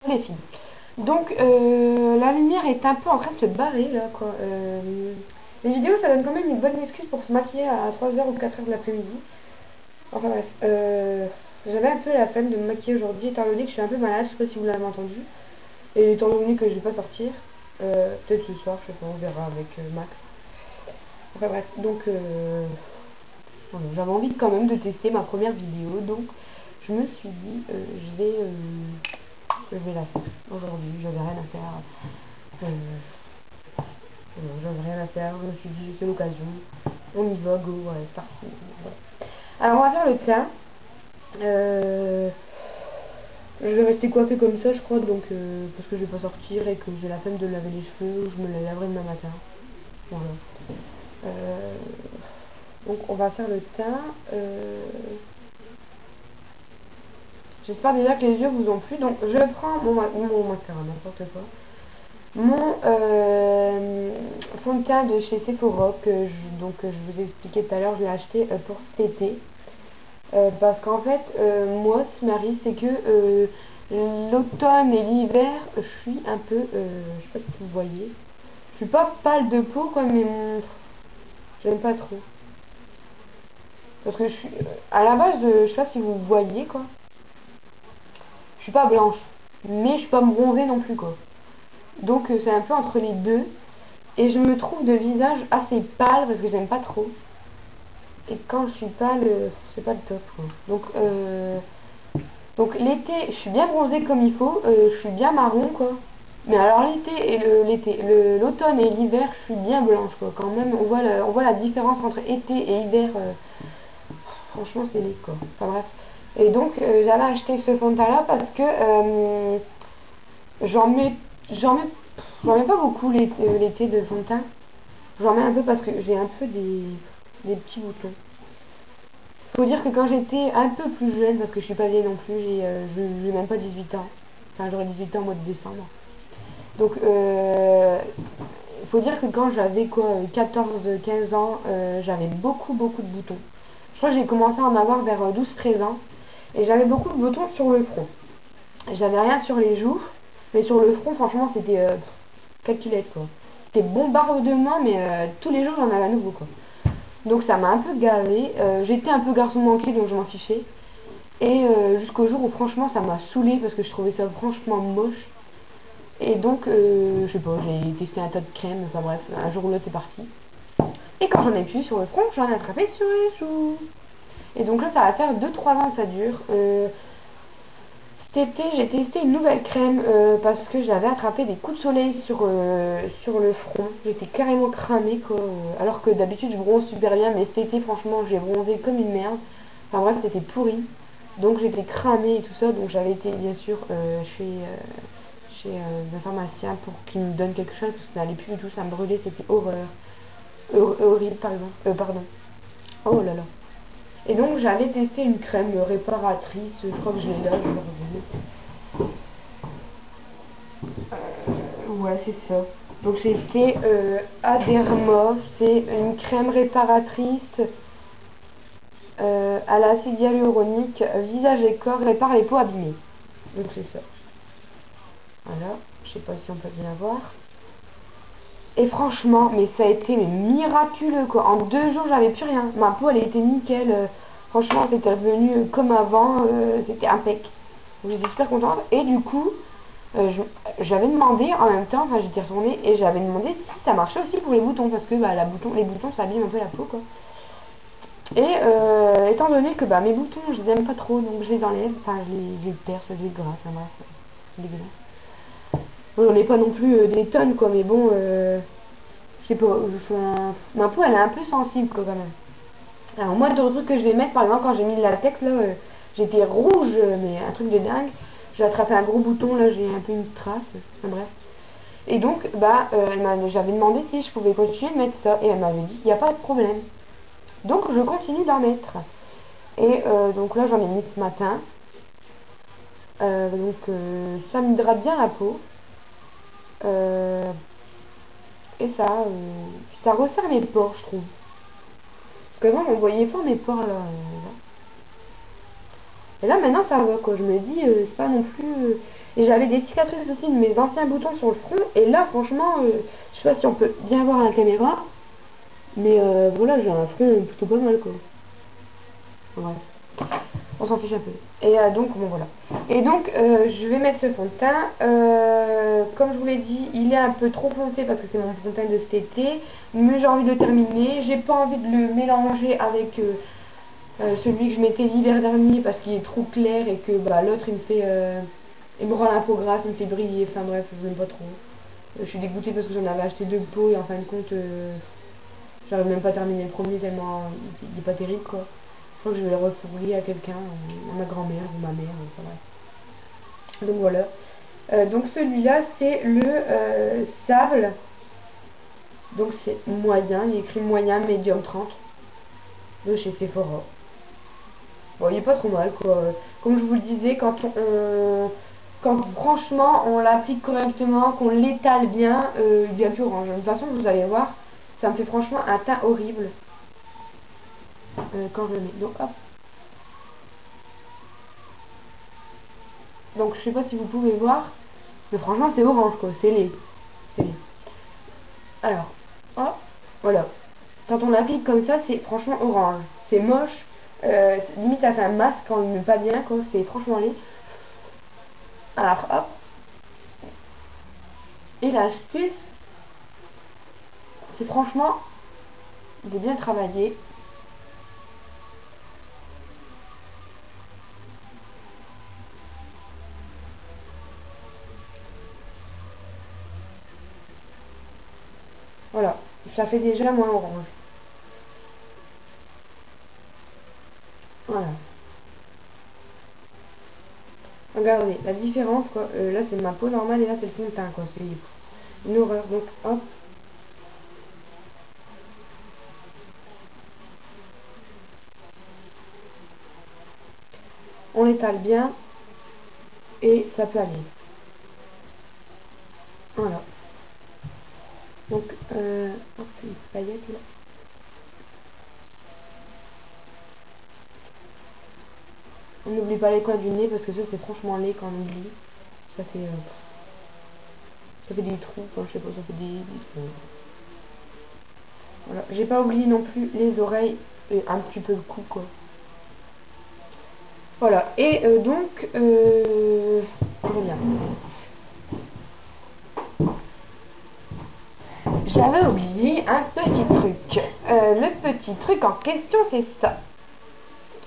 les filles. Donc la lumière est un peu en train de se barrer là quoi. Les vidéos ça donne quand même une bonne excuse pour se maquiller à 3h ou 4h de l'après-midi. Enfin bref, j'avais un peu la flemme de me maquiller aujourd'hui étant donné que je suis un peu malade, je sais pas si vous l'avez entendu. Et étant donné que je vais pas sortir, peut-être ce soir, je sais pas, on verra avec Max. Enfin bref, donc voilà, j'avais envie quand même de tester ma première vidéo, donc je me suis dit je vais la faire aujourd'hui, j'avais rien à faire. J'avais rien à faire, je me suis dit c'est l'occasion, on y va, go, ouais, c'est parti. Voilà. Alors on va faire le teint. Je vais rester coiffée comme ça je crois, donc parce que je vais pas sortir et que j'ai la flemme de laver les cheveux, je me les laverai demain matin. Voilà. Donc on va faire le teint. J'espère déjà que les yeux vous ont plu. Donc je prends mon mascara, n'importe quoi. Mon fond de teint de chez Sephora que je vous ai expliqué tout à l'heure, je l'ai acheté pour cet été. Parce qu'en fait, moi, ce qui m'arrive, c'est que l'automne et l'hiver, je suis un peu, je sais pas si vous voyez, je suis pas pâle de peau, quoi, mais j'aime pas trop. Parce que je suis, à la base, je sais pas si vous voyez, quoi, je suis pas blanche, mais je suis pas bronzée non plus, quoi. Donc, c'est un peu entre les deux. Et je me trouve de visage assez pâle, parce que j'aime pas trop. Et quand je suis pâle, c'est pas le top, quoi. Donc l'été, je suis bien bronzée comme il faut, je suis bien marron quoi. Mais alors l'automne et l'hiver, je suis bien blanche quoi. Quand même, on voit la différence entre été et hiver. Franchement, c'est laid quoi. Enfin bref. Et donc j'avais acheté ce fond de teint là parce que j'en mets, j'en mets, j'en mets pas beaucoup l'été de fond de teint. J'en mets un peu parce que j'ai un peu des petits boutons. Faut dire que quand j'étais un peu plus jeune, parce que je suis pas vieille non plus, j'ai même pas 18 ans. Enfin, j'aurai 18 ans au mois de décembre. Donc, faut dire que quand j'avais quoi, 14-15 ans, j'avais beaucoup de boutons. Je crois que j'ai commencé à en avoir vers 12-13 ans. Et j'avais beaucoup de boutons sur le front. J'avais rien sur les joues, mais sur le front, franchement, c'était calculette quoi. C'était bombardement, mais tous les jours j'en avais à nouveau quoi. Donc ça m'a un peu gavé. J'étais un peu garçon manqué, donc je m'en fichais. Et jusqu'au jour où franchement ça m'a saoulé parce que je trouvais ça franchement moche. Et donc, je sais pas, j'ai testé un tas de crèmes, enfin bref, un jour ou l'autre c'est parti. Et quand j'en ai plus sur le front, j'en ai attrapé sur les joues. Et donc là ça va faire 2-3 ans que ça dure. Cet été j'ai testé une nouvelle crème parce que j'avais attrapé des coups de soleil sur le front. J'étais carrément cramée quoi. Alors que d'habitude je bronze super bien, mais cet été franchement j'ai bronzé comme une merde. Enfin bref, c'était pourri. Donc j'étais cramée et tout ça, donc j'avais été bien sûr chez un pharmacien pour qu'il me donne quelque chose parce que ça n'allait plus du tout, ça me brûlait, c'était horreur. Horrible, pardon. Oh là là. Et donc j'avais testé une crème réparatrice, je crois que je l'ai là, je vais revenir. Ouais, c'est ça. Donc c'était Aderma, c'est une crème réparatrice à l'acide hyaluronique, visage et corps, répare les peaux abîmées. Donc c'est ça. Voilà, je sais pas si on peut bien voir. Et franchement, mais ça a été miraculeux quoi. En 2 jours, j'avais plus rien. Ma peau, elle était nickel. Franchement, c'était revenu comme avant. C'était impec. Donc j'étais super contente. Et du coup, j'avais demandé en même temps, enfin j'étais retournée et j'avais demandé si ça marchait aussi pour les boutons. Parce que bah, les boutons, ça abîme un peu la peau quoi. Et étant donné que bah, mes boutons, je les aime pas trop, donc je les enlève. Enfin, je les perce, je les gratte. Enfin bref, c'est dégueulasse. Bon, j'en ai pas non plus des tonnes quoi, mais bon, je sais pas, ma peau elle est un peu sensible quoi quand même. Alors moi, d'autres trucs que je vais mettre, par exemple quand j'ai mis le latex là, j'étais rouge, mais un truc de dingue. J'ai attrapé un gros bouton, là j'ai un peu une trace, enfin bref. Et donc, bah, j'avais demandé si je pouvais continuer de mettre ça, et elle m'avait dit, il n'y a pas de problème. Donc je continue d'en mettre. Et donc là j'en ai mis ce matin. Ça m'hydrate bien la peau. Et ça resserre mes pores, je trouve. Parce qu'avant, on voyait pas mes pores là. Et là, maintenant, ça va quoi. Je me dis, c'est pas non plus. Et j'avais des cicatrices aussi de mes anciens boutons sur le front. Et là, franchement, je sais pas si on peut bien voir à la caméra. Mais voilà, j'ai un front plutôt pas mal, quoi. Bref, on s'en fiche un peu. Et donc, bon, voilà. Et donc, je vais mettre ce fond de teint. Comme je vous l'ai dit, il est un peu trop foncé parce que c'est mon fond de teint de cet été. Mais j'ai envie de le terminer. J'ai pas envie de le mélanger avec celui que je mettais l'hiver dernier parce qu'il est trop clair et que bah, l'autre, il me fait... il me rend la peau grasse, il me fait briller. Enfin bref, je n'aime pas trop. Je suis dégoûtée parce que j'en avais acheté 2 pots et en fin de compte, j'arrive même pas à terminer le premier tellement il est pas terrible, quoi. Je crois que je vais le refourguer à quelqu'un, à ma grand-mère ou ma mère, enfin bref. Donc voilà. Donc celui-là, c'est le sable. Donc c'est moyen, il est écrit moyen, médium 30 de chez Sephora. Bon, il est pas trop mal, quoi. Comme je vous le disais, quand franchement on l'applique correctement, qu'on l'étale bien, il devient plus orange. De toute façon, vous allez voir, ça me fait franchement un teint horrible quand je le mets. Donc hop. Donc je sais pas si vous pouvez voir, mais franchement c'est orange, quoi, c'est laid. C'est laid. Alors, hop, voilà. Quand on l'applique comme ça, c'est franchement orange. C'est moche. Limite ça fait un masque quand on ne met pas bien, quoi. C'est franchement laid. Alors hop. Et l'astuce, c'est franchement de bien travailler. Voilà, ça fait déjà moins orange. Voilà. Regardez, la différence, quoi. Là, c'est ma peau normale et là, c'est le fond de teint, quoi. C'est une horreur. Donc, hop. On l'étale bien et ça peut aller. Voilà. Donc, hop, une paillette, là. On n'oublie pas les coins du nez parce que ça, c'est franchement laid quand on oublie. Ça fait des trous, enfin, je sais pas, ça fait des trous. Voilà, j'ai pas oublié non plus les oreilles et un petit peu le cou, quoi. Voilà, et donc, je reviens. J'avais oublié un petit truc. Le petit truc en question, c'est ça.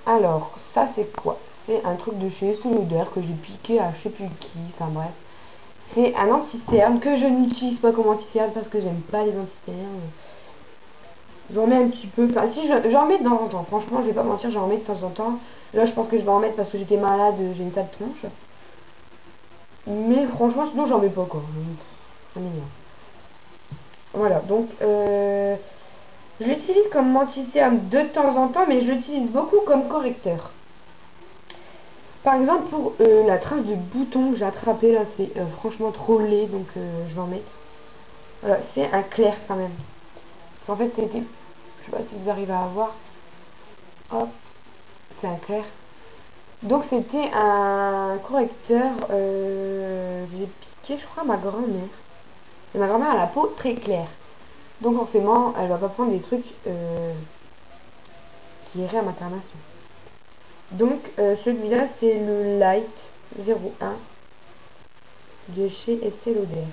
Alors, ça, c'est quoi? C'est un truc de chez Solodeur que j'ai piqué à je sais plus qui, enfin bref. C'est un anti-cerne que je n'utilise pas comme anti-cerne parce que j'aime pas les anti-cernes. J'en mets un petit peu, enfin si j'en mets de temps en temps, franchement je vais pas mentir, j'en mets de temps en temps. Là je pense que je vais en mettre parce que j'étais malade, j'ai une sale tronche. Mais franchement sinon j'en mets pas, quoi. C'est mignon. Voilà, donc je l'utilise comme anti-cerne de temps en temps, mais je l'utilise beaucoup comme correcteur. Par exemple pour la trace de bouton que j'ai attrapé là, c'est franchement trop laid, donc je vais en mettre. Voilà, c'est un clair quand même. En fait c'était, je sais pas si vous arrivez à voir, hop, c'est un clair. Donc c'était un correcteur, j'ai piqué je crois à ma grand-mère. Et ma grand-mère a la peau très claire. Donc forcément elle va pas prendre des trucs qui iraient à ma carnation. Donc celui-là c'est le Light 01 de chez Estée Lauder.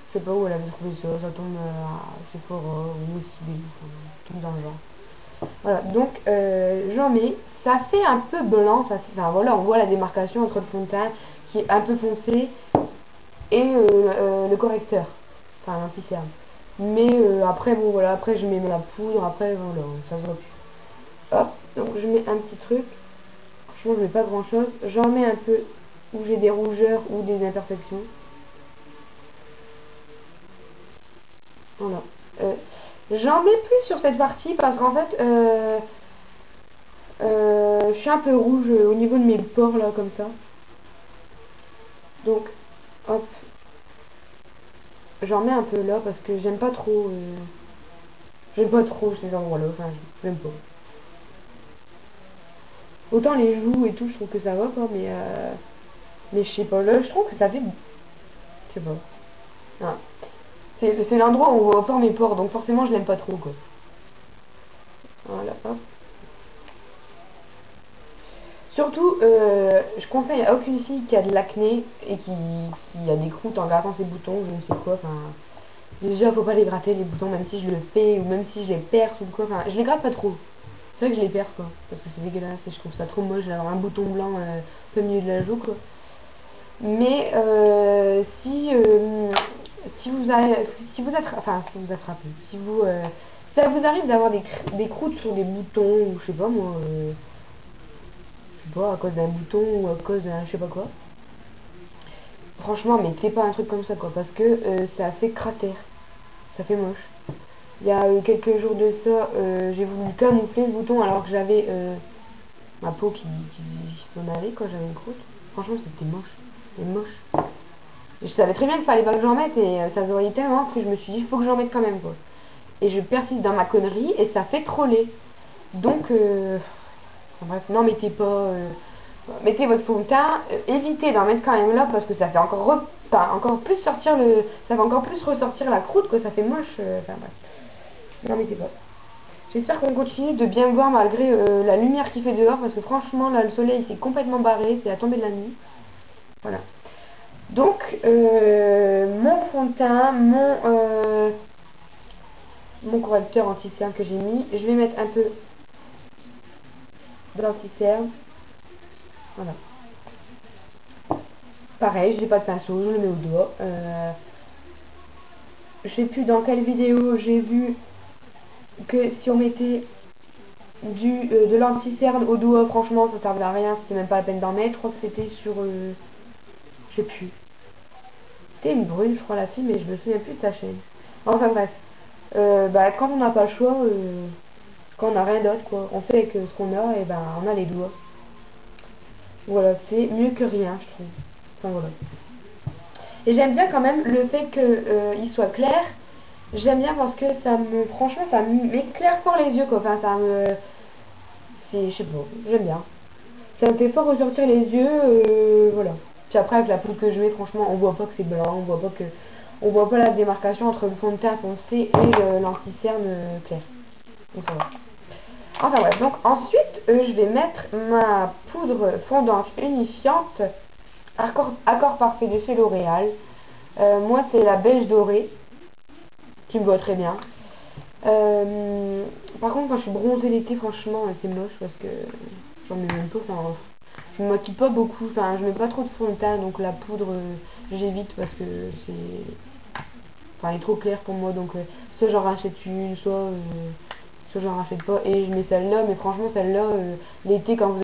Je sais pas où elle avait trouvé ça, ça tombe à Sephora ou Mossibé, tout dans le genre. Voilà, donc j'en mets, ça fait un peu blanc, ça fait, enfin voilà, on voit la démarcation entre le fond de teint qui est un peu foncé et le correcteur, enfin l'anti-cerne. Mais après, bon voilà, après je mets la poudre, après voilà, ça se voit plus. Hop, donc je mets un petit truc, franchement je mets pas grand chose, j'en mets un peu où j'ai des rougeurs ou des imperfections. Voilà. J'en mets plus sur cette partie parce qu'en fait, je suis un peu rouge au niveau de mes pores là, comme ça. Donc, hop. J'en mets un peu là parce que j'aime pas trop. J'aime pas trop ces endroits-là. Enfin, j'aime pas. Autant les joues et tout, je trouve que ça va, quoi, mais Mais je sais pas, là je trouve que ça fait... Je sais pas. Ah. C'est l'endroit où on voit pas mes pores, donc forcément je l'aime pas trop quoi. Voilà, hop. Surtout, je conseille à aucune fille qui a de l'acné et qui a des croûtes en grattant ses boutons, je ne sais quoi, enfin... Déjà, faut pas les gratter les boutons, même si je le fais, ou même si je les perce ou quoi, enfin, je les gratte pas trop. C'est vrai que je les perce quoi, parce que c'est dégueulasse et je trouve ça trop moche d'avoir un bouton blanc au milieu de la joue quoi. Mais si vous attrapez, si ça vous arrive d'avoir des croûtes sur des boutons, ou je sais pas moi, je sais pas, à cause d'un bouton ou à cause d'un je sais pas quoi, franchement, mettez pas un truc comme ça quoi, parce que ça fait cratère, ça fait moche. Il y a quelques jours de ça, j'ai voulu camoufler ce bouton alors que j'avais ma peau qui s'en allait quand j'avais une croûte. Franchement, c'était moche. C'était moche. Et je savais très bien qu'il fallait pas que j'en mette et ça se voyait tellement que je me suis dit, il faut que j'en mette quand même quoi. Et je persiste dans ma connerie et ça fait troller. Donc, bref, non, mettez pas... mettez votre fond de teint, évitez d'en mettre quand même là parce que ça fait encore plus sortir le... Ça va encore plus ressortir la croûte quoi, ça fait moche. Enfin bref. Non, mettez pas. J'espère qu'on continue de bien voir malgré la lumière qui fait dehors parce que franchement là le soleil s'est complètement barré, c'est la tombée de la nuit. Voilà. Donc mon fond de teint, mon correcteur anti-cerne que j'ai mis, je vais mettre un peu de l'anti-cerne. Voilà. Pareil, j'ai pas de pinceau, je le mets au doigt. Je sais plus dans quelle vidéo j'ai vu que si on mettait de l'anti-cerne au doigt, franchement ça servait à rien, c'était même pas la peine d'en mettre. Je crois que c'était sur... je sais plus. C'était une brune, je crois, la fille, mais je me souviens plus de sa chaîne. Enfin bref. Quand on n'a pas le choix, quand on n'a rien d'autre, quoi, on fait avec ce qu'on a, et ben on a les doigts. Voilà, c'est mieux que rien, je trouve. Enfin voilà. Et j'aime bien quand même le fait qu'il soit clair. J'aime bien parce que franchement, ça m'éclaire pour les yeux, quoi. Enfin, je sais pas, j'aime bien. Ça me fait pas ressortir les yeux, voilà. Puis après, avec la poudre que je mets, franchement, on voit pas que c'est blanc, on voit pas la démarcation entre le fond de teint foncé et l'anti-cerne clair. Donc ça va. Enfin bref, donc ensuite, je vais mettre ma poudre fondante unifiante Accord Parfait de chez L'Oréal. Moi, c'est la beige dorée, qui me va très bien. Par contre, quand je suis bronzée l'été, franchement, c'est moche parce que j'en mets même pas. Enfin, je me maquille pas beaucoup, enfin, je mets pas trop de fond de teint, donc la poudre, j'évite parce que elle est trop claire pour moi, donc soit j'en rachète une, soit j'en rachète pas, et je mets celle-là, mais franchement, celle-là, l'été, quand vous